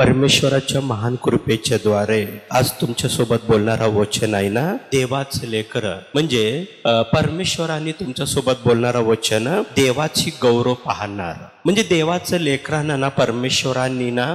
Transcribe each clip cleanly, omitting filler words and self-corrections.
परमेश्वराच्या महान कृपेच्या द्वारे आज तुमच्या सोबत बोलणारा वचन आहे ना, देवाचं लेकर म्हणजे परमेश्वराने तुमच्या सोबत बोलणारा वचन देवाची गौरव पाहणार. म्हणजे देवाचं लेकरांना ना परमेश्वरांनी ना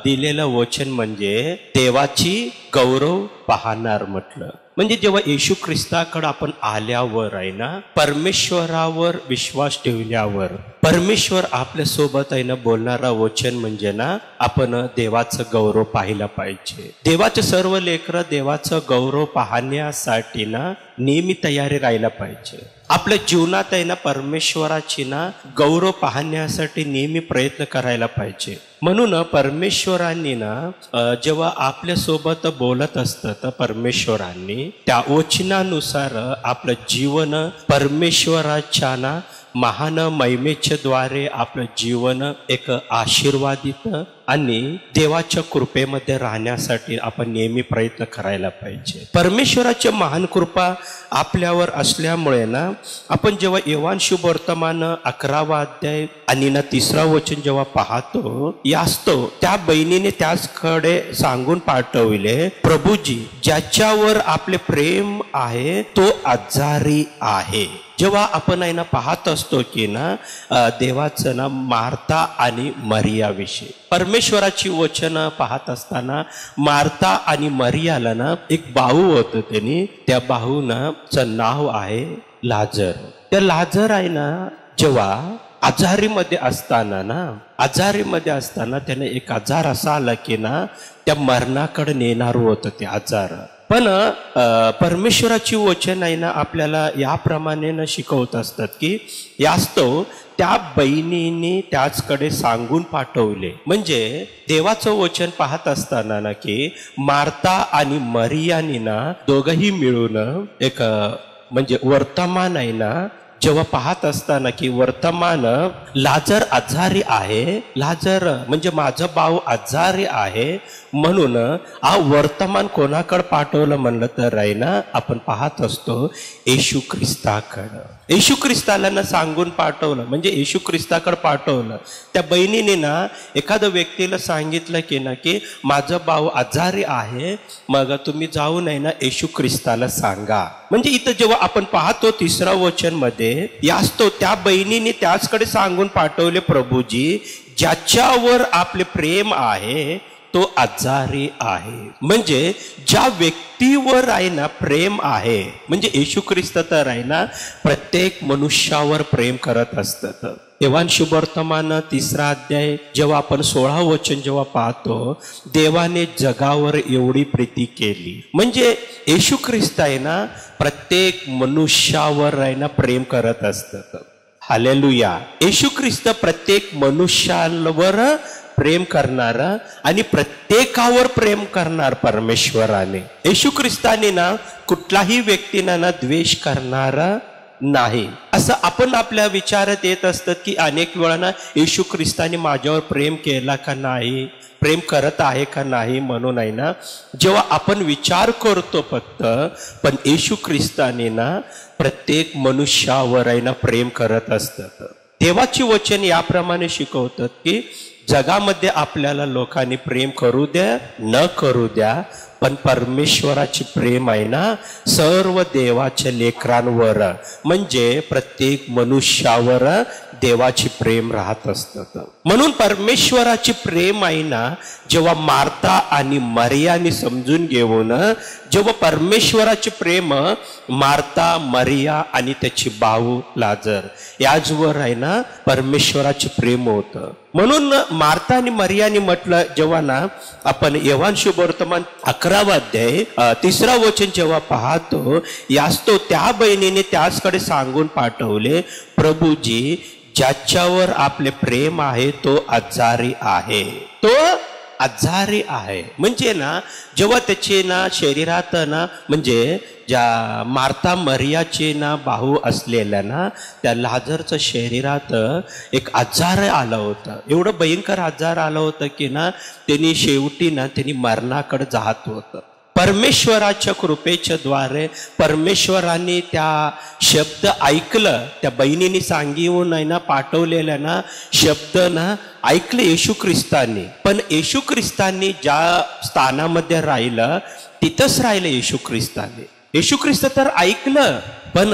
दिलेलं वचन म्हणजे देवाची गौरव पाहणार म्हटलं. म्हणजे जेव्हा येशू ख्रिस्ताकडे आपण आल्यावर आहे ना, परमेश्वरावर विश्वास ठेवल्यावर परमेश्वर आपल्या सोबत आहे ना बोलणारा वचन म्हणजे ना आपण देवाचं गौरव पाहिला पाहिजे. देवाचे सर्व लेकरं देवाचं गौरव पाहण्यासाठी ना नेहमी तयारी राहायला पाहिजे. आपल्या जीवनात आहे ना परमेश्वराची ना गौरव पाहण्यासाठी नेहमी प्रयत्न करायला पाहिजे. म्हणून परमेश्वरांनी ना जेव्हा आपल्या सोबत बोलत असतं तर परमेश्वरांनी त्या वचनानुसार आपलं जीवन परमेश्वराच्या ना महान महिमेच्या द्वारे आपलं जीवन एक आशीर्वादित आणि देवाच्या कृपेमध्ये राहण्यासाठी आपण नेहमी प्रयत्न करायला पाहिजे. परमेश्वराच्या महान कृपा आपल्यावर असल्यामुळे ना आपण जेव्हा योहान शुभ वर्तमान 11वा अध्याय आणि ना 3रा वचन जेव्हा पाहतो, यास्तव त्या बहिणीने त्याचकडे सांगून पाठविले, प्रभूजी ज्याच्यावर आपले प्रेम आहे तो आजारी आहे. जेव्हा आपण आहे ना पाहत असतो की ना देवाचं ना मार्था आणि मरियाविषयी परमेश्वराची वचन पाहत असताना मार्था आणि मरियाला ना एक भाऊ होतं. त्यांनी त्या भाऊचं नाव आहे लाजर. त्या लाजर आहे ना जेव्हा आजारीमध्ये असताना त्याने एक आजार असा आला की ना त्या मरणाकडे नेणार होतं ते आजार. पण परमेश्वराची वचन आहे ना आपल्याला याप्रमाणे न शिकवत असतात की यास्तव त्या बहिणीने त्याचकडे सांगून पाठवले. म्हणजे देवाचं वचन पाहत असताना ना की मार्था आणि मरियानी ना दोघंही मिळून एक म्हणजे वर्तमान आहे ना जेव्हा पाहत असताना की वर्तमान लाजर आजारी आहे, लाजर म्हणजे माझा भाऊ आजारी आहे, म्हणून वर्तमान कोणाकडे पाठवलं म्हणलं तर आहे ना आपण पाहत असतो येशू ख्रिस्ताकडं. येशू ख्रिस्ताला ना सांगून पाठवलं म्हणजे येशू ख्रिस्ताकडे पाठवलं. त्या बहिणीने ना एखाद्या व्यक्तीला सांगितलं की ना की माझा भाऊ आजारी आहे, मग तुम्ही जाऊन आहे ना येशू ख्रिस्ताला सांगा. म्हणजे इथं जेव्हा आपण पाहतो 3रा वचन मध्ये यास्तव त्या बहिणीने त्याचकडे सांगून पाठवले, प्रभूजी ज्याच्यावर आपले प्रेम आहे तो आजारी आहे. म्हणजे ज्या व्यक्तीवर आहे ना प्रेम आहे, म्हणजे येशू ख्रिस्त तर आहे ना प्रत्येक मनुष्यावर प्रेम करत असतात. योहान शुभ वर्तमान 3रा अध्याय जेव्हा आपण 16 वचन जेव्हा पाहतो, देवाने जगावर एवढी प्रीती केली. म्हणजे येशू ख्रिस्त आहे ना प्रत्येक मनुष्यावर आहे ना प्रेम करत असतात. हालेलुया. येशू ख्रिस्त प्रत्येक मनुष्यावर प्रेम करणार आणि प्रत्येकावर प्रेम करणार परमेश्वराने. येशू ख्रिस्ताने ना कुठलाही व्यक्तींना ना द्वेष करणार नाही. असं आपण आपल्या विचारात येत असतात की अनेक वेळा ना येशू ख्रिस्ताने माझ्यावर प्रेम केला का नाही, प्रेम करत आहे का नाही म्हणून आहे ना जेव्हा आपण विचार करतो फक्त, पण येशू ख्रिस्ताने ना प्रत्येक मनुष्यावर आहे ना प्रेम करत असतात. देवाची वचन याप्रमाणे शिकवतात की जगामध्ये आपल्याला लोकांनी प्रेम करू द्या न करू द्या, पण परमेश्वराची प्रेम आहे ना सर्व देवाच्या लेकरांवर म्हणजे प्रत्येक मनुष्यावर देवाची प्रेम राहत असतात. म्हणून परमेश्वराची प्रेम आहे ना जेव्हा मार्था आणि मरियाने समजून घेऊन जेव्हा परमेश्वराचे प्रेम मार्था, मरिया आणि त्याची भाऊ लाजर याचवर आहे ना परमेश्वराचे प्रेम होतं. म्हणून मार्था आणि मरियाने म्हटलं, जेव्हा ना आपण योहान शुभ वर्तमान 11वा अध्याय 3रा वचन जेव्हा पाहतो, यास्तव त्या बहिणीने त्याचकडे सांगून पाठवले, प्रभूजी ज्याच्यावर आपले प्रेम आहे तो आजारी आहे. तो आजारी आहे म्हणजे ना जेव्हा त्याचे ना शरीरात ना म्हणजे ज्या मार्था मरियाचे ना भाऊ असलेल्या ना त्या लाजरच्या शरीरात एक आजार आला होता. एवढं भयंकर आजार आलं होतं की ना त्यांनी शेवटी ना त्यांनी मरणाकडे जात होतं. परमेश्वराच्या कृपेच्या द्वारे परमेश्वरांनी त्या शब्द ऐकलं, त्या बहिणीने सांगितलं आहे ना, पाठवलेल्या ना शब्द ना ऐकले येशू ख्रिस्तांनी. पण येशू ख्रिस्तांनी ज्या स्थानामध्ये राहिलं तिथंच राहिलं येशू ख्रिस्तांनी. येशू ख्रिस्त तर ऐकलं, पण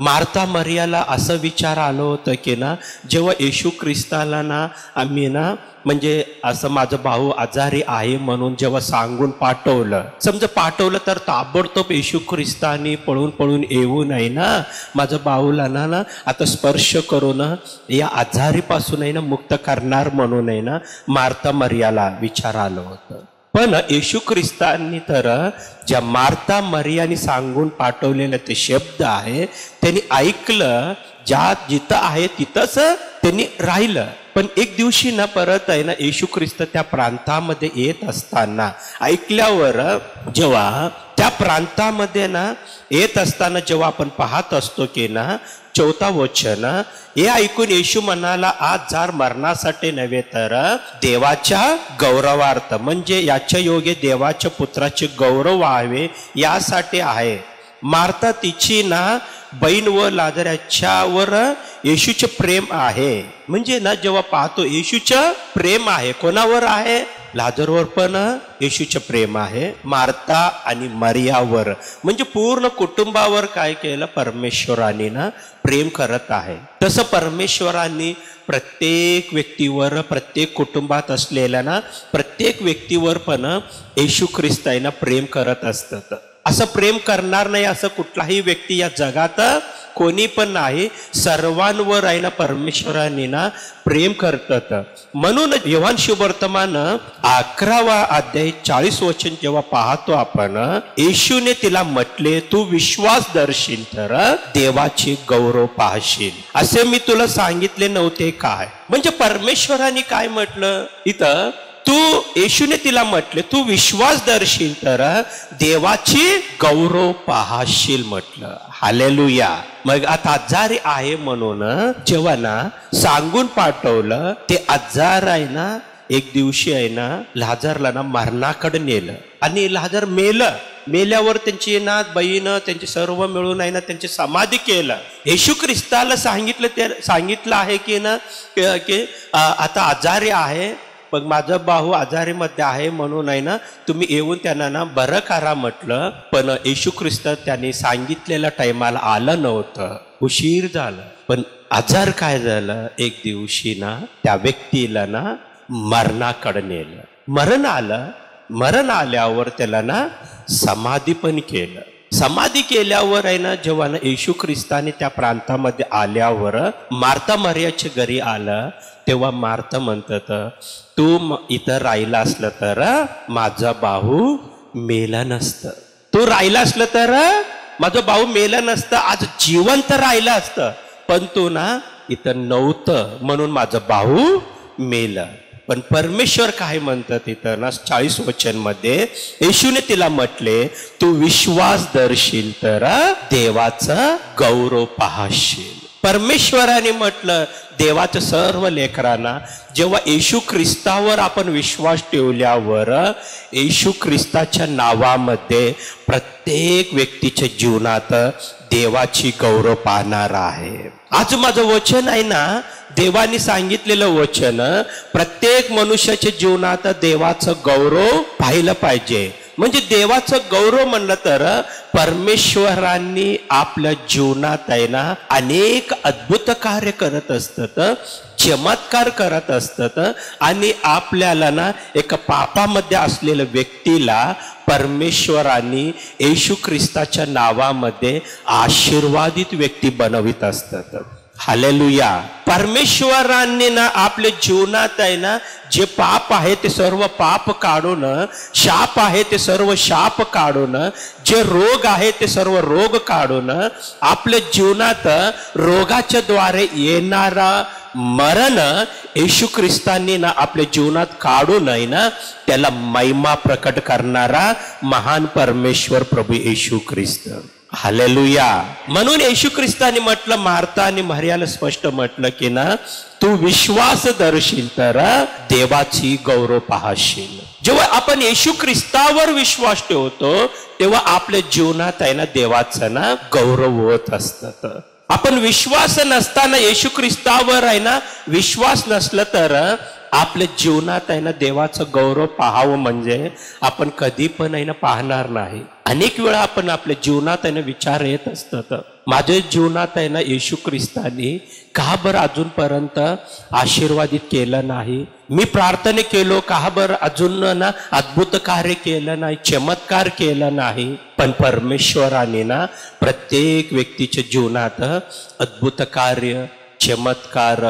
मार्था मरियाला असं विचार आलं होतं की ना, जेव्हा येशू ख्रिस्ताला ना आम्ही ना म्हणजे असं माझं भाऊ आजारी आहे म्हणून जेव्हा सांगून पाठवलं, समजा पाठवलं तर ताबडतोब येशू ख्रिस्तानी पळून येऊ नये ना, माझं भाऊला ना आता स्पर्श करून या आजारीपासून आहे ना मुक्त करणार म्हणून आहे ना मार्था मरियाला विचार आलं होतं. पण येशू ख्रिस्तांनी तर ज्या मार्था मरियाने सांगून पाठवलेलं ते शब्द आहे त्यांनी ऐकलं, ज्या जिथं आहे तिथंच त्यांनी राहिलं. पण एक दिवशी ना परत आहे ना येशू ख्रिस्त त्या प्रांतामध्ये येत असताना ऐकल्यावर, जेव्हा त्या प्रांतामध्ये ना येत असताना जेव्हा आपण पाहत असतो की ना 4 वचन, हे ऐकून येशू म्हणाला, आज जार मरणासाठी नव्हे तर देवाच्या गौरवार्थ, म्हणजे याच्या योगे देवाच्या पुत्राचे गौरव व्हावे यासाठी आहे. मार्था तिची ना बहीण व लाजराच्यावर येशूचे प्रेम आहे. म्हणजे ना जेव्हा पाहतो येशूचं प्रेम आहे, कोणावर आहे? लाजरवर पण येशूचे प्रेम आहे. मार्था आणि मरियावर म्हणजे पूर्ण कुटुंबावर काय केलं? परमेश्वराने ना प्रेम करत आहे. तसं परमेश्वरांनी प्रत्येक व्यक्तीवर, प्रत्येक कुटुंबात असलेल्या ना प्रत्येक व्यक्तीवर पण येशू ख्रिस्त आहे ना प्रेम करत असतात. असं प्रेम करणार नाही असं कुठलाही व्यक्ती या जगात कोणी पण नाही. सर्वांवर आहे ना परमेश्वराने ना प्रेम करतात. म्हणून योहान शुभवर्तमान 11 अध्याय 40 वचन जेव्हा पाहतो आपण, येशूने तिला म्हटले, तू विश्वास दर्शील तर देवाची गौरव पाहशील, असे मी तुला सांगितले नव्हते काय? म्हणजे परमेश्वराने काय म्हटलं इथं? येशूने तिला म्हटले, तू विश्वास दर्शील तर देवाची गौरव पाहशील म्हटलं. हालेलुया. मग आता आजारी आहे म्हणून जेव्हा ना सांगून पाठवलं, ते आजार आहे ना एक दिवशी आहे ना लाजरला ना मरणाकडे नेलं आणि लाजर मेलं. मेल्यावर त्यांची ना बहीण त्यांचे सर्व मिळून आहे ना त्यांची समाधी केलं. येशू ख्रिस्ताला सांगितलं आहे की ना की आता आजारी आहे, मग माझा भाऊ आजारीमध्ये आहे म्हणून आहे ना तुम्ही येऊन त्यांना ना बरं करा म्हटलं. पण येशू ख्रिस्त त्यांनी सांगितलेल्या टायमाला आलं नव्हतं, उशीर झालं. पण आजार काय झालं? एक दिवशी ना त्या व्यक्तीला ना मरणाकडे नेलं. मरण आल्यावर त्याला ना समाधी पण केलं. समाधी केल्यावर आहे ना जेव्हा ना येशू ख्रिस्ताने त्या प्रांतामध्ये आल्यावर मार्था मरियाच्या घरी आलं, तेव्हा मार्था म्हणतात, तू इथं राहिला असलं तर माझा भाऊ मेला नसतं. तू राहिला असलं तर माझा भाऊ मेला नसतं, आज जिवंत राहिला असतं. पण तू ना इथं नव्हतं म्हणून माझा भाऊ मेला. पण परमेश्वर काय म्हणतात इथं ना 40 वचन मध्ये, येशूने तिला म्हटले, तू विश्वास दर्शील तर देवाचा गौरव पाहशील. परमेश्वराने म्हटलं देवाच्या सर्व लेकरांना, जेव्हा येशू ख्रिस्तावर आपण विश्वास ठेवल्यावर येशू ख्रिस्ताच्या नावामध्ये प्रत्येक व्यक्तीच्या जीवनात देवाची गौरव पाहणार आहे. आज माझं वचन आहे ना, देवाने सांगितलेलं वचन प्रत्येक मनुष्याच्या जीवनात देवाचं गौरव पाहिलं पाहिजे. म्हणजे देवाचं गौरव म्हणलं तर परमेश्वरांनी आपल्या जीवनात आहे ना अनेक अद्भुत कार्य करत असतात, चमत्कार करत असतात आणि आपल्याला ना एका पापामध्ये असलेल्या व्यक्तीला परमेश्वरांनी येशू ख्रिस्ताच्या नावामध्ये आशीर्वादित व्यक्ती बनवित असतात. हालेलुया. परमेश्वरांनी ना आपल्या जीवनात आहे ना जे पाप आहे ते सर्व पाप काढून, शाप आहे ते सर्व शाप काढून, जे रोग आहे ते सर्व रोग काढून, आपल्या जीवनात रोगाच्या द्वारे येणारा मरण येशू ख्रिस्तांनी ना आपल्या जीवनात काढून आहे ना त्याला महिमा प्रकट करणारा महान परमेश्वर प्रभू येशू ख्रिस्त. हालेलुया. म्हणून येशू ख्रिस्ताने म्हटलं, मार्था आणि मरियाला स्पष्ट म्हटलं की ना, तू विश्वास धरशील तर देवाची गौरव पाहशील. जेव्हा आपण येशू ख्रिस्तावर विश्वास ठेवतो तेव्हा आपल्या जीवनात आहे ना देवाचं ना गौरव होत असतात. आपण विश्वास नसताना येशू ख्रिस्तावर आहे ना विश्वास नसलं तर आपल्या जीवनात आहे ना देवाचं गौरव पाहावं म्हणजे आपण कधी पण आहे ना पाहणार नाही. अनेक वेळा आपण आपल्या जीवनात आहे ना विचार येत असतात, माझ्या जीवनात आहे ना येशू ख्रिस्ताने का बरं अजूनपर्यंत आशीर्वादित केलं नाही, मी प्रार्थना केलो का बरं अजून ना अद्भुत कार्य केलं नाही, चमत्कार केलं नाही. पण परमेश्वराने ना प्रत्येक व्यक्तीच्या जीवनात अद्भुत कार्य, चमत्कार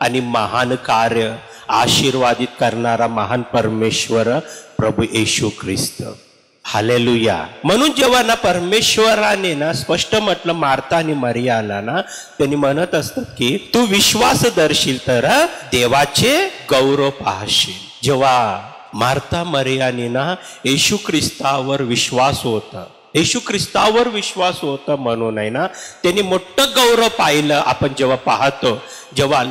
आणि महान कार्य आशीर्वादित करणारा महान परमेश्वर प्रभू येशू ख्रिस्त. हालेलुया. म्हणून जेव्हा ना परमेश्वराने ना स्पष्ट म्हटलं मार्था आणि मरियाला ना, त्यांनी म्हणत असतात की तू विश्वास धरशील तर देवाचे गौरव पाहशील. जेव्हा मार्था मरियाने ना येशू ख्रिस्तावर विश्वास होता, येशू ख्रिस्तावर विश्वास होता म्हणून आहे ना त्यांनी मोठं गौरव पाहिलं. आपण जेव्हा पाहतो, जेव्हा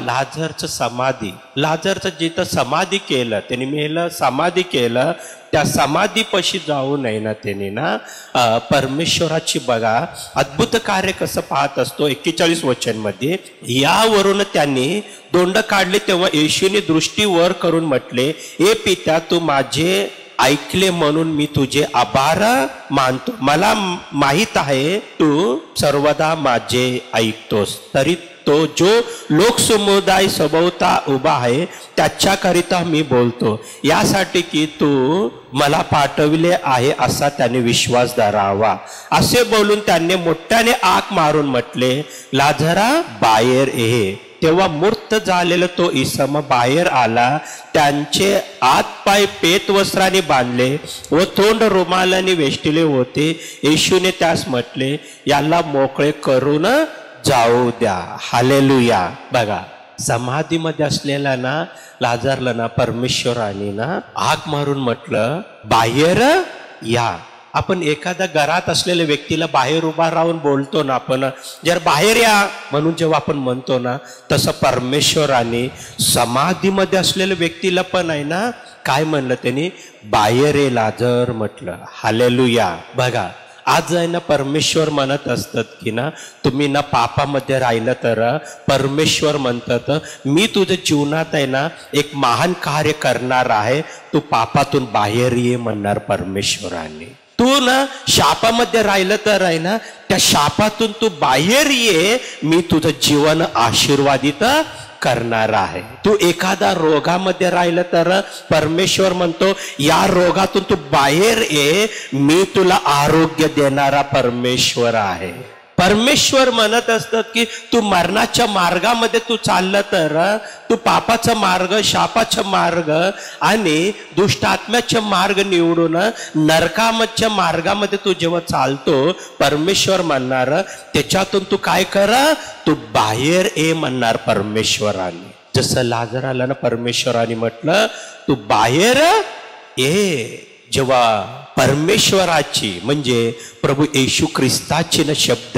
लाजरचं जिथं समाधी केलं, त्यांनी मेलं समाधी केलं, त्या समाधीपाशी जाऊन आहे ना त्यांनी ना परमेश्वराची बघा अद्भुत कार्य कसं पाहत असतो. 41 वचन मध्ये, यावरून त्यांनी दोंड काढले तेव्हा येशूने दृष्टी वर करून म्हटले, ए पित्या, तू माझे ऐकले म्हणून मी तुझे आभार मानतो. मला माहित आहे तू सर्वदा माझे ऐकतोस, तरी तो जो लोकसमुदाय सभोवता उभा आहे त्याच्याकरिता मी बोलतो, यासाठी की तू मला पाठविले आहे असा त्याने विश्वास धरावा. असे बोलून त्यांनी मोठ्याने आक मारून म्हटले, लाजरा बाहेर ये. तेव्हा मूर्त झालेला तो इसम बाहेर आला. त्यांचे हात पाय पेत वस्त्राने बांधले व तोंड रुमालाने वेष्टिले होते. येशूने त्यास म्हटले, याला मोकळे करून जाऊ द्या. हालेलुया. बघा, समाधीमध्ये असलेला ना लाजरला ना परमेश्वराने ना हाक मारून म्हटलं, बाहेर या. आपण एखाद्या घरात असलेल्या व्यक्तीला बाहेर उभा राहून बोलतो ना, आपण जर बाहेर या म्हणून जेव्हा आपण म्हणतो ना, तसं परमेश्वराने समाधीमध्ये असलेल्या व्यक्तीला पण आहे ना काय म्हणलं, त्यांनी बाहेर ये लाजर म्हटलं. हालेलुया. बघा, आज आहे ना परमेश्वर म्हणत असतात की ना, तुम्ही ना पापामध्ये राहिलं तर परमेश्वर म्हणतात, मी तुझ्या जीवनात आहे ना एक महान कार्य करणार आहे, तू पापातून बाहेर ये म्हणणार परमेश्वराने. तू ना शापामध्ये राहिलं तर आहे ना त्या शापातून तू बाहेर ये, मी तुझं जीवन आशीर्वादित करणार आहे. तू एखादा रोगामध्ये राहिलं तर परमेश्वर म्हणतो, या रोगातून तू बाहेर ये, मी तुला आरोग्य देणारा परमेश्वर आहे. परमेश्वर म्हणत असतात की तू मरणाच्या मार्गामध्ये तू चाललं तर, तू पापाचा मार्ग, शापाचा मार्ग आणि दुष्ट आत्म्याचा मार्ग निवडून नरकाच्या मार्गामध्ये तू जेव्हा चालतो, परमेश्वर म्हणणार त्याच्यातून तू काय कर, तू बाहेर ये म्हणणार परमेश्वराने. जसं लाजराला ना परमेश्वराने म्हटलं, तू बाहेर ये. जेव्हा परमेश्वराची म्हणजे प्रभू येशू ख्रिस्ताचे ना शब्द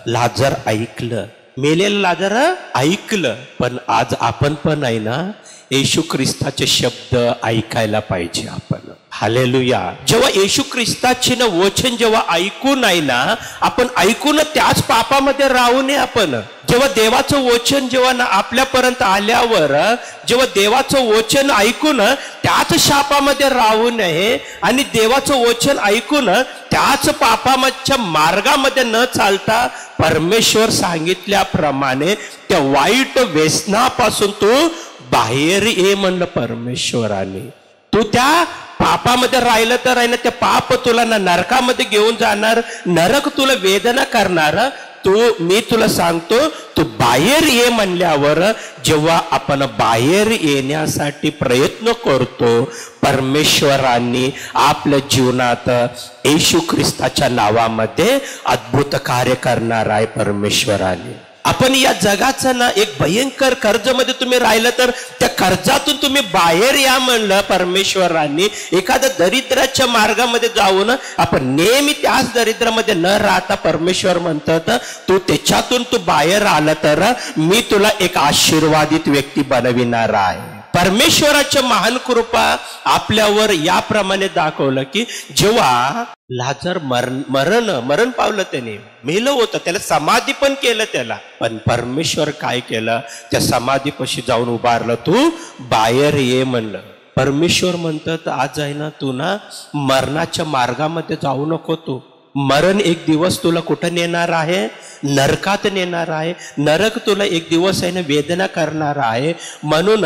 लाजर ऐकलं, मेलेलं लाजर ऐकलं, पण आज आपण पण आहे ना येशू ख्रिस्ताचे शब्द ऐकायला पाहिजे आपण. हालेलुया. जेव्हा येशू ख्रिस्ताचे ना वचन जेव्हा ऐकून आहे ना, आपण ऐकून त्याच पापामध्ये राहू नये. आपण जेव्हा देवाचं वचन जेव्हा ना आपल्यापर्यंत आल्यावर, जेव्हा देवाचं वचन ऐकून त्याच शापामध्ये राहू नये आणि देवाचं वचन ऐकून त्याच पापाच्या मार्गामध्ये न चालता परमेश्वर सांगितल्याप्रमाणे त्या वाईट व्यसनापासून तू बाहेर ये म्हणलं परमेश्वराने. तू त्या पापामध्ये राहिलं तर आहे ना, त्या पाप तुला ना नरकामध्ये घेऊन जाणार, नरक तुला वेदना करणार. मी तुला सांगतो, तू बाहेर ये म्हणल्यावर जेव्हा आपण बाहेर येण्यासाठी प्रयत्न करतो, परमेश्वरांनी आपल्या जीवनात येशू ख्रिस्ताच्या नावामध्ये अद्भुत कार्य करणार आहे परमेश्वराने. आपण या जगाचं ना एक भयंकर कर्जमध्ये तुम्ही राहिलं तर त्या कर्जातून तुम्ही बाहेर या म्हणलं परमेश्वरांनी. एखाद्या दरिद्राच्या मार्गामध्ये जाऊन आपण नेहमी त्याच दरिद्रामध्ये न राहता परमेश्वर म्हणतात तू त्याच्यातून तू बाहेर आला तर मी तुला एक आशीर्वादित व्यक्ती बनविणार आहे. परमेश्वराच्या महान कृपा आपल्यावर याप्रमाणे दाखवलं की जेव्हा लाजर मरण पावलं, त्याने मेलं होतं, त्याला समाधी पण केलं त्याला, पण परमेश्वर काय केलं, त्या समाधीपाशी जाऊन उभारलं, तू बाहेर ये म्हणलं. परमेश्वर म्हणतात आज आहे ना तू ना मरणाच्या मार्गामध्ये जाऊ नको. तू मरण एक दिवस तुला कुठं नेणार आहे, नरकात नेणार आहे. नरक तुला एक दिवस आहे ना वेदना करणार आहे. म्हणून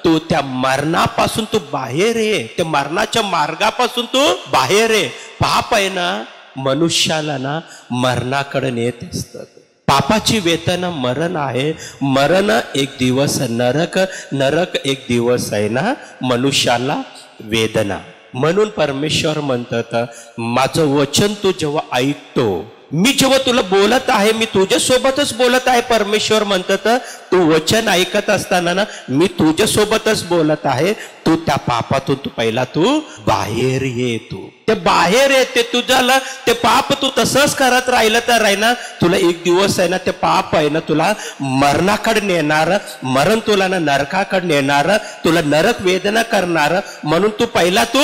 तू त्या मरणापासून तू बाहेर ये, त्या मरणाच्या मार्गापासून तू बाहेर ये. पाप आहे ना मनुष्याला ना मरणाकडे नेत असतात. पापाची वेदना मरण आहे. मरण एक दिवस नरक, नरक एक दिवस आहे ना मनुष्याला वेदना. म्हणून परमेश्वर म्हणतात माझं वचन तू जेव्हा ऐकतो, मी जेव्हा तुला बोलत आहे, मी तुझ्यासोबतच बोलत आहे. परमेश्वर म्हणतात तू वचन ऐकत असताना ना मी तुझ्यासोबतच बोलत आहे. तू त्या पापातून तू पहिला तू बाहेर ये. तू ते बाहेर येते तुझ्याला ते पाप तू तसंच करत राहिलं तर आहे ना तुला एक दिवस आहे ना ते पाप आहे ना तुला मरणाकडे नेणार. मरण तुला ना नरकाकडे नेणार, तुला नरक वेदना करणार. म्हणून तू पहिला तू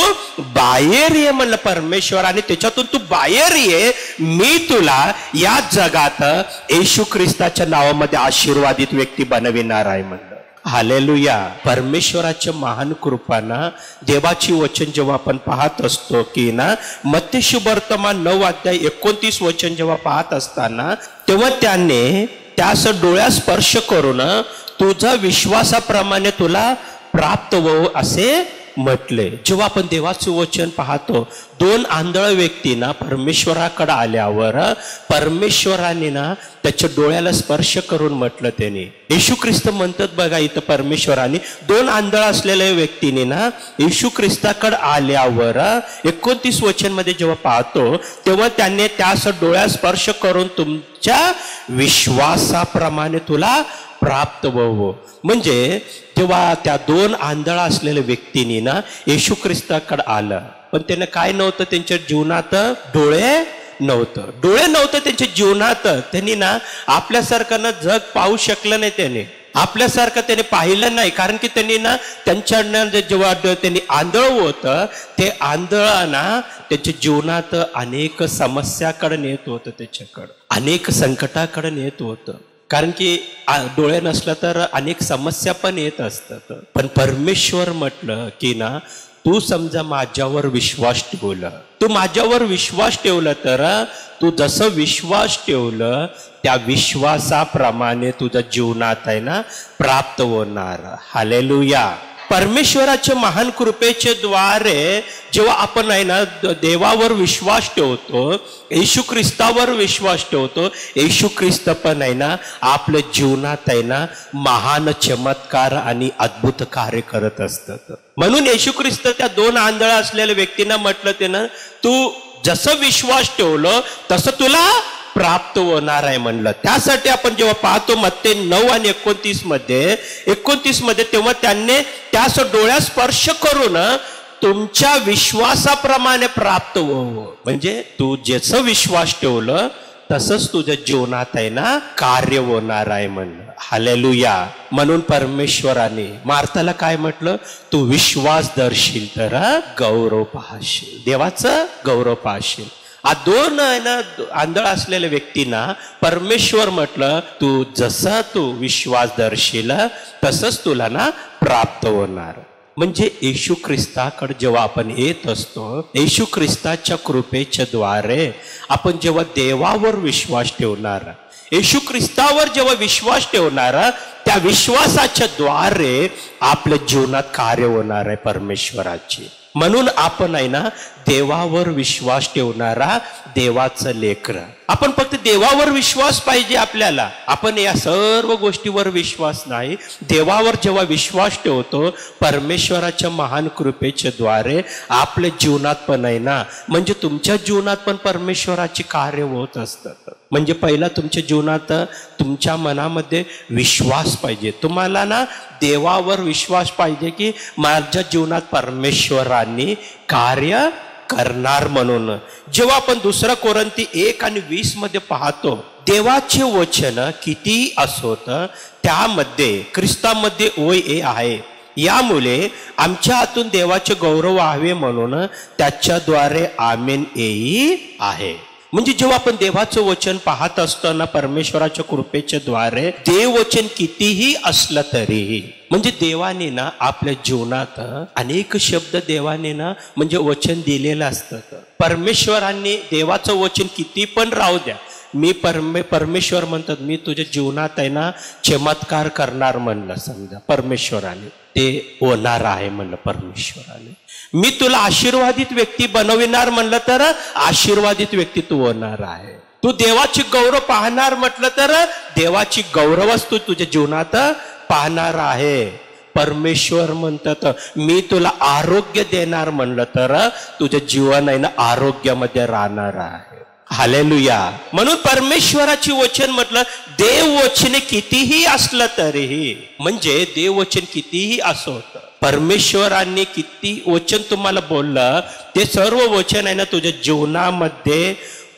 बाहेर ये म्हणलं परमेश्वर, आणि त्याच्यातून तू बाहेर ये. मी तुला या जगात येशू ख्रिस्ताच्या नावामध्ये आशीर्वादित व्यक्ती बनविणार आहे म्हणलं. हालेलुया. परमेश्वराच्या महान कृपाना देवाची वचन जेव्हा आपण पाहत असतो की ना मत्ती सुवर्तमान 9:29 वचन जेव्हा पाहत असताना तेव्हा त्याने त्यास डोळ्यास स्पर्श करून तुझा विश्वासाप्रमाणे तुला प्राप्त हो असे म्हटले. जेव्हा आपण देवाचं वचन पाहतो, 2 आंधळ व्यक्तींना परमेश्वराकडे आल्यावर परमेश्वराने ना त्याच्या डोळ्याला स्पर्श करून म्हटलं. त्याने येशू ख्रिस्त म्हणतात बघा इथं परमेश्वराने 2 आंधळ असलेल्या व्यक्तीने ना येशू ख्रिस्ताकडे आल्यावर 29 वचन मध्ये जेव्हा पाहतो तेव्हा त्यांनी त्यास डोळ्याला स्पर्श करून तुमच्या विश्वासाप्रमाणे तुला प्राप्त व्हावं. म्हणजे तेव्हा त्या 2 आंधळ असलेल्या व्यक्तींनी ना येशू ख्रिस्ताकडे आलं, पण त्यानं काय नव्हतं त्यांच्या जीवनात, डोळे नव्हतं त्यांच्या जीवनात. त्यांनी ना आपल्यासारखं ना जग पाहू शकलं नाही. त्याने आपल्यासारखं त्याने पाहिलं नाही, कारण की त्यांनी ना त्यांच्याकडनं जेव्हा त्यांनी आंधळ होतं ते आंधळांना त्याच्या जीवनात अनेक समस्याकडे नेत होतं, त्याच्याकडं अनेक संकटाकडे नेत होतं. कारण की डोळे नसलं तर अनेक समस्या पण येत असतात. पण परमेश्वर म्हटलं की ना तू समजा माझ्यावर विश्वास ठेवला, तू माझ्यावर विश्वास ठेवला तर तू जसं विश्वास ठेवलं त्या विश्वासाप्रमाणे तुझ्या जीवनात आहे ना प्राप्त होणार. हालेलुया. परमेश्वराच्या महान कृपेच्या द्वारे जेव्हा आपण आहे ना देवावर विश्वास ठेवतो, येशू ख्रिस्तावर विश्वास ठेवतो, येशू ख्रिस्त पण आहे ना आपल्या जीवनात आहे ना महान चमत्कार आणि अद्भुत कार्य करत असतात. म्हणून येशू ख्रिस्त त्या 2 आंधळ असलेल्या व्यक्तींना म्हटलं ते ना तू जसं विश्वास ठेवलं तसं तुला प्राप्त होणार आहे म्हणलं. त्यासाठी आपण जेव्हा पाहतो मत्ती 9 आणि 29 मध्ये तेव्हा त्यांनी त्यास डोळ्यास स्पर्श करून तुमच्या विश्वासाप्रमाणे प्राप्त व्हावं. म्हणजे तू जसं विश्वास ठेवलं तसंच तुझ्या जीवनात आहे ना कार्य होणार आहे म्हणलं. हालेलुया. म्हणून परमेश्वराने मार्ताला काय म्हटलं, तू विश्वास धरशील तर गौरव पाहशील, देवाचं गौरव पाहशील. 2 आहे ना आंधळ असलेल्या व्यक्तींना परमेश्वर म्हटलं तू जसा तू विश्वास धरशील तसंच तुला ना प्राप्त होणार. म्हणजे येशू ख्रिस्ताकडे जेव्हा आपण येत असतो, येशू ख्रिस्ताच्या कृपेच्या द्वारे आपण जेव्हा देवावर विश्वास ठेवणार, येशू ख्रिस्तावर जेव्हा विश्वास ठेवणार, त्या विश्वासाच्या द्वारे आपल्या जीवनात कार्य होणार आहे परमेश्वराची. म्हणून आपण आहे ना देवावर विश्वास ठेवणारा देवाचं लेकरं. आपण फक्त देवावर विश्वास पाहिजे आपल्याला, आपण या सर्व गोष्टीवर विश्वास नाही. देवावर जेव्हा विश्वास ठेवतो परमेश्वराच्या महान कृपेच्या द्वारे आपल्या जीवनात पण आहे ना, म्हणजे तुमच्या जीवनात पण परमेश्वराची कार्य होत असतात. म्हणजे पहिला तुमच्या जीवनात तुमच्या मनामध्ये विश्वास पाहिजे. तुम्हाला ना देवावर विश्वास पाहिजे की माझ्या जीवनात परमेश्वरांनी कार्य करणार म्हणून. जेव्हा आपण 2 कोरिंथी 1:20 मध्ये पाहतो, देवाचे वचन किती असोत त्यामध्ये ख्रिस्तामध्ये ओय आहे. यामुळे आमच्या हातून देवाचे गौरव व्हावे म्हणून त्याच्याद्वारे आमेन येई आहे. म्हणजे जेव्हा आपण देवाचं वचन पाहत असताना परमेश्वराच्या कृपेच्या द्वारे देववचन कितीही असलं तरीही, म्हणजे देवाने ना आपल्या जीवनात अनेक शब्द देवाने ना म्हणजे वचन दिलेलं असतं. परमेश्वरांनी देवाचं वचन किती पण राहू द्या, मी परमेश्वर म्हणतात मी तुझ्या जीवनात आहे ना चमत्कार करणार म्हणलं. समजा परमेश्वराने ते होणार आहे म्हणलं. परमेश्वराने मी तुला आशीर्वादित व्यक्ती बनविणार म्हणलं तर आशीर्वादित व्यक्ती तू होणार आहे. तू देवाची गौरव पाहणार म्हटलं तर देवाची गौरवच तू तुझ्या जीवनात पाहणार आहे. परमेश्वर म्हणतात मी तुला आरोग्य देणार म्हणलं तर तुझं जीवन आहे ना आरोग्यामध्ये राहणार आहे. हालेलुया. म्हणून परमेश्वराची वचन म्हटलं देववचने कितीही असलं तरीही, म्हणजे देववचन कितीही असोत, परमेश्वरांनी किती वचन तुम्हाला बोललं ते सर्व वचन आहे ना तुझ्या जीवनामध्ये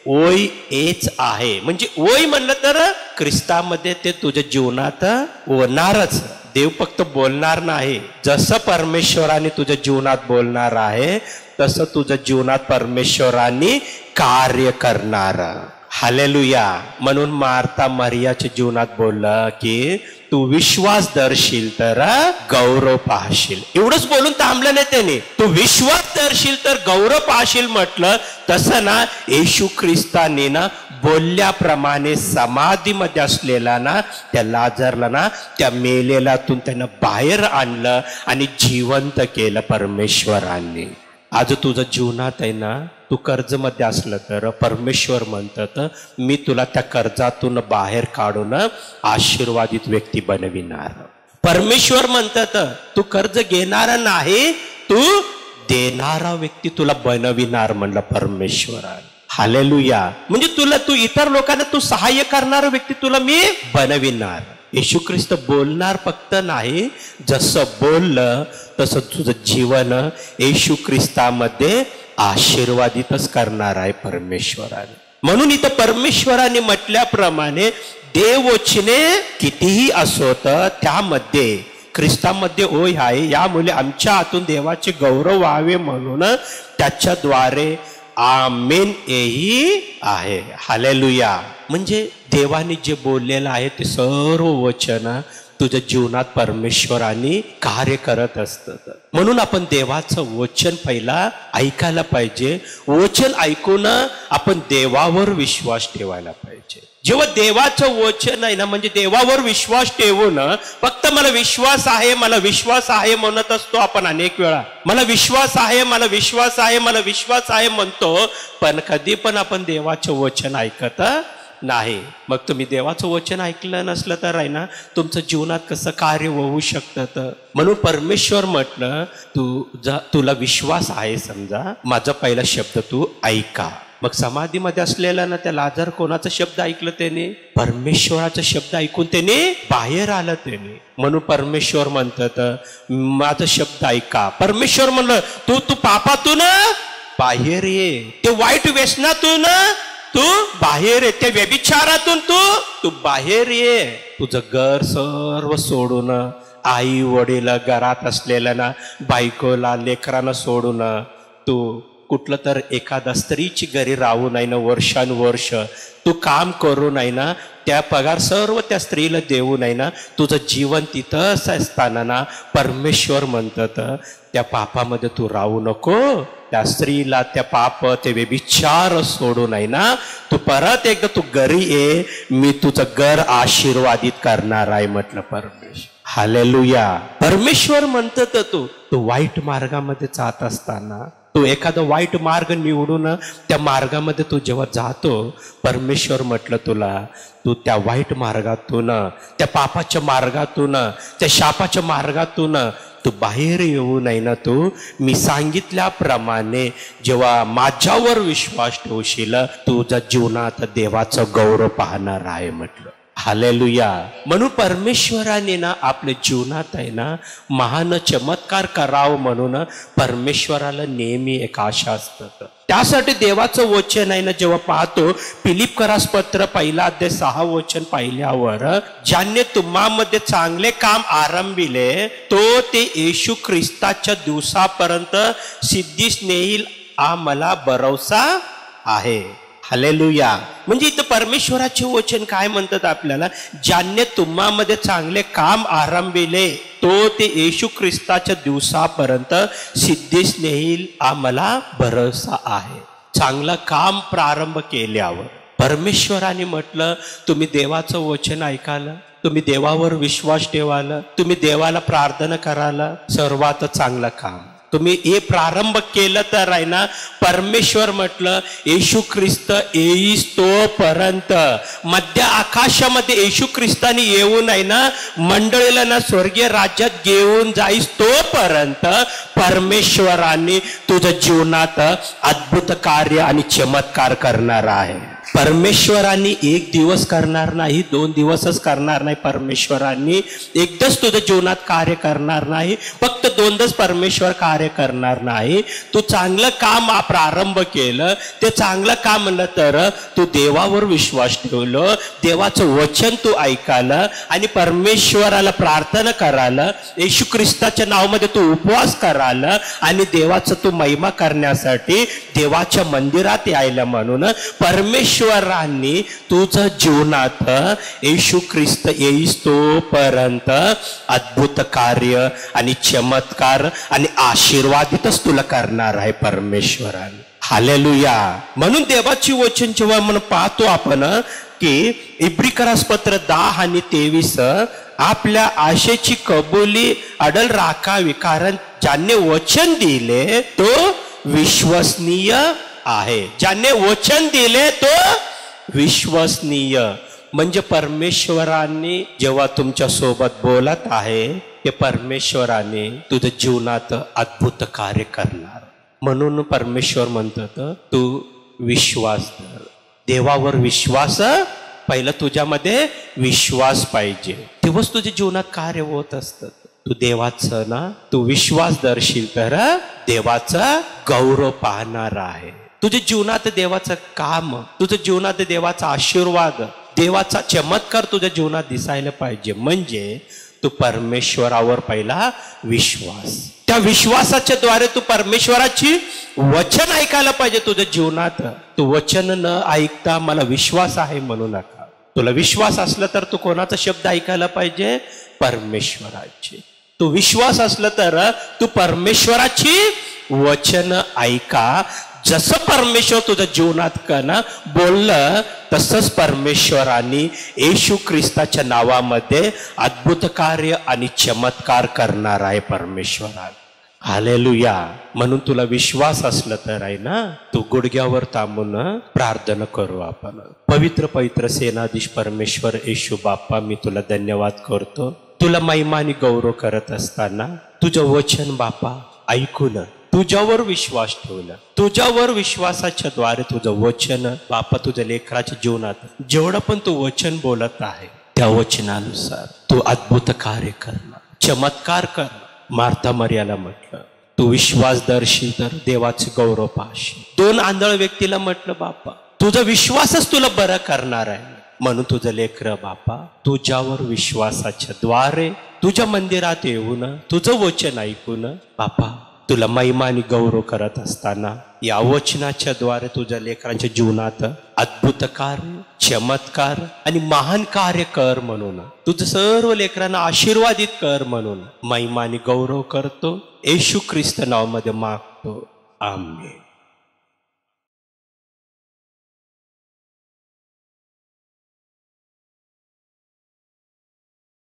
ओय येच आहे. म्हणजे ओय म्हणलं तर ख्रिस्तामध्ये ते तुझ्या जीवनात होणारच. देव फक्त बोलणार नाही, जसं परमेश्वराने तुझ्या जीवनात बोलणार आहे तसं तुझ्या जीवनात परमेश्वराने कार्य करणार. हालेलुया. म्हणून मार्था मरियाच्या जीवनात बोललं की तू विश्वास धरशील तर गौरव पाहशील. एवढंच बोलून थांबलं नाही त्याने, तू विश्वास धरशील तर गौरव पाहशील म्हटलं. तसं ना येशू ख्रिस्ताने ना बोलल्याप्रमाणे समाधीमध्ये असलेला ना त्या लाजरला ना त्या मेलेल्यातून त्यानं बाहेर आणलं आणि जिवंत केलं परमेश्वरांनी. आज तुझं जीवनात आहे ना तू कर्जमध्ये असलं तर परमेश्वर म्हणतात मी तुला त्या कर्जातून बाहेर काढून आशीर्वादित व्यक्ती बनविणार. परमेश्वर म्हणतात तू कर्ज घेणारा नाही, तू देणारा व्यक्ती तुला बनविणार म्हणलं परमेश्वराने. हालेलुया. म्हणजे तू इतर लोकांना तू सहाय्य करणारा व्यक्ती तुला मी बनविणार. येशू ख्रिस्त बोलणार फक्त नाही, जसं बोललं तसं तुझं जीवन येशू ख्रिस्तामध्ये आशीर्वादितच करणार आहे परमेश्वराने. म्हणून इथं परमेश्वराने म्हटल्याप्रमाणे देववचने कितीही असोत त्यामध्ये ख्रिस्तामध्ये ओय आहे. यामुळे आमच्या हातून देवाचे गौरव व्हावे म्हणून त्याच्याद्वारे आमेन येई आहे. हालेलुया. म्हणजे देवाने जे बोललेलं आहे ते सर्व वचन तुझ्या जीवनात परमेश्वराने कार्य करत असतात. म्हणून आपण देवाचं वचन पहिला ऐकायला पाहिजे. वचन ऐकून आपण देवावर विश्वास ठेवायला पाहिजे. जेव्हा देवाचं वचन आहे ना म्हणजे देवावर विश्वास ठेवून फक्त मला विश्वास आहे मला विश्वास आहे म्हणत असतो आपण अनेक वेळा. मला विश्वास आहे मला विश्वास आहे मला विश्वास आहे म्हणतो, पण कधी पण आपण देवाचं वचन ऐकत नाही. मग तुम्ही देवाचं वचन ऐकलं नसलं तर आहे ना तुमचं जीवनात कसं कार्य होऊ शकतं. म्हणून परमेश्वर म्हटलं तुला विश्वास आहे, समजा माझा पहिला शब्द तू ऐका. मग समाधीमध्ये असलेला ना त्या लाजर कोणाचा शब्द ऐकलं त्याने? परमेश्वराचा शब्द ऐकून त्याने बाहेर आलं त्याने. म्हणून परमेश्वर म्हणतात माझा शब्द ऐका. परमेश्वर म्हणलं तू पापातून बाहेर ये, ते वाईट व्यसनातून तू बाहेर ये, त्या व्यभिचारातून तू बाहेर ये. तुझं घर सर्व सोडून, आई वडील घरात असलेलं ना बायकोला लेकरांना सोडून तू कुठलं तर एखादा स्त्रीची घरी राहून आहे ना वर्षानुवर्ष तू काम करून आहे ना त्या पगार सर्व त्या स्त्रीला देऊन आहे ना तुझं जीवन तिथंच असताना ना परमेश्वर म्हणतात त्या पापामध्ये तू राहू नको. त्या स्त्रीला त्या पाप ते व्यभिचार सोडून आहे ना तू परत एकदा तू घरी ये, मी तुझं घर आशीर्वादित करणार आहे म्हटलं परमेश्वर. हालेलुया. परमेश्वर म्हणतात तू वाईट मार्गामध्ये जात असताना तू एखादा वाईट मार्ग निवडून त्या मार्गामध्ये तू जेव्हा जातो, परमेश्वर म्हटलं तुला तू त्या वाईट मार्गातून, त्या पापाच्या मार्गातून, त्या शापाच्या मार्गातून तू बाहेर येऊ नाही ना, तू मी सांगितल्याप्रमाणे जेव्हा माझ्यावर विश्वास ठेवशील, तुझ्या जीवनात देवाचं गौरव पाहणार आहे म्हटलं. हालेलुया. म्हणून परमेश्वराने ना आपल्या जीवनात आहे ना महान चमत्कार करावं म्हणून परमेश्वराला नेहमी एक आशा असतात. त्यासाठी देवाचं वचन आहे ना जेव्हा पाहतो, फिलिप्पियरास पत्र 1:6 पाहिल्यावर, ज्याने तुम्हामध्ये चांगले काम आरंभिले तो ते येशू ख्रिस्ताच्या दिवसापर्यंत सिद्धीस नेईल हा मला भरोसा आहे. हालेलुया. म्हणजे इथं परमेश्वराचे वचन काय म्हणतात आपल्याला, ज्याने तुम्हामध्ये चांगले काम आरंभिले तो ते येशू ख्रिस्ताच्या दिवसापर्यंत सिद्धीस नेईल हा मला भरोसा आहे. चांगलं काम प्रारंभ केल्यावर परमेश्वराने म्हटलं, तुम्ही देवाचं वचन ऐकाल, तुम्ही देवावर विश्वास ठेवाल, तुम्ही देवाला प्रार्थना कराल, सर्वात चांगलं काम तुम्ही हे प्रारंभ केलं तर आहे ना, परमेश्वर म्हटलं येशू ख्रिस्त येईस तोपर्यंत, मध्य आकाशामध्ये येशू ख्रिस्ताने येऊन आहे ना मंडळीला ना स्वर्गीय राज्यात घेऊन जाईस तोपर्यंत परमेश्वराने तुझ्या जीवनात अद्भुत कार्य आणि चमत्कार करणार आहे. परमेश्वरांनी एक दिवस करणार नाही, 2 दिवसच करणार नाही. परमेश्वरांनी एकदाच तुझ्या जीवनात कार्य करणार नाही, फक्त 2दाच परमेश्वर कार्य करणार नाही. तू चांगलं काम प्रारंभ केलं, ते चांगलं काम म्हणलं तर तू देवावर विश्वास ठेवलं, देवाचं वचन तू ऐकालं आणि परमेश्वराला प्रार्थना करायला, येशू ख्रिस्ताच्या नावामध्ये तू उपवास करायला आणि देवाचं तू महिमा करण्यासाठी देवाच्या मंदिरात यायला, म्हणून परमेश्वरांनी तुझं जीवनात येशू ख्रिस्त येईस तोपर्यंत अद्भुत कार्य आणि चमत्कार आणि आशीर्वादितच तुला करणार आहे परमेश्वराने. हालेलुया. म्हणून देवाची वचन जेव्हा आपण पाहतो आपण की इब्रिकरास पत्र 10:23, आपल्या आशेची कबुली अडल राखावी, कारण ज्याने वचन दिले तो विश्वसनीय आहे. ज्याने वचन दिले तो विश्वसनीय. म्हणजे परमेश्वराने जेव्हा तुमच्या सोबत बोलत आहे, ते परमेश्वराने तुझ्या जीवनात अद्भुत कार्य करणार. म्हणून परमेश्वर म्हणतात तू विश्वास धर. देवावर विश्वास, पहिलं तुझ्यामध्ये विश्वास पाहिजे, तेव्हाच तुझ्या जीवनात कार्य होत असतात. तू देवाचं ना तू विश्वास धरशील तर देवाचा गौरव पाहणार आहे. तुझ्या जीवनात देवाचं काम, तुझ्या जीवनात देवाचा आशीर्वाद, देवाचा चमत्कार तुझ्या जीवनात दिसायला पाहिजे. म्हणजे तू परमेश्वरावर पहिला विश्वास, त्या विश्वासाच्या द्वारे तू परमेश्वराची वचन ऐकायला पाहिजे तुझ्या जीवनात. तू वचन न ऐकता मला विश्वास आहे म्हणू नका. तुला विश्वास असला तर तू कोणाचा शब्द ऐकायला पाहिजे, परमेश्वराची. तू विश्वास असला तर तू परमेश्वराची वचन ऐका. जसं परमेश्वर तुझ्या जीवनात ना बोललं, तसंच परमेश्वरांनी येशू ख्रिस्ताच्या नावामध्ये अद्भुत कार्य आणि चमत्कार करणार आहे परमेश्वराने. हालेलुया. म्हणून तुला विश्वास असला तर आहे ना, तू गुडघ्यावर थांबून प्रार्थना करू आपण. पवित्र सेनाधीश परमेश्वर येशू बाप्पा, मी तुला धन्यवाद करतो. तुला महिमा आणि गौरव करत असताना तुझं वचन बाप्पा ऐकून तुझ्यावर विश्वास ठेवला, तुझ्यावर विश्वासाच्या द्वारे तुझं वचन बापा तुझ्या लेकराच्या जीवनात जेवढं पण तू वचन बोलत आहे त्या वचनानुसार तू अद्भुत कार्य करणार, चमत्कार करणार. मार्था मरियाला म्हटलं तू विश्वास दर्शी तर देवाचे गौरव पाहशील. 2 आंधळ व्यक्तीला म्हटलं बापा तुझा विश्वासच तुला बरं करणार आहे. म्हणून तुझं लेकर बापा तुझ्यावर विश्वासाच्या द्वारे तुझ्या मंदिरात येऊन तुझं वचन ऐकून बापा तुला महिमा आणि गौरव करत असताना या वचनाच्या द्वारे तुझ्या लेकरांच्या जीवनात अद्भुत कार्य, चमत्कार आणि महान कार्य कर म्हणून, तुझं सर्व लेकरांना आशीर्वादित कर म्हणून महिमा आणि गौरव करतो. येशू ख्रिस्त नावामध्ये मागतो. आमेन.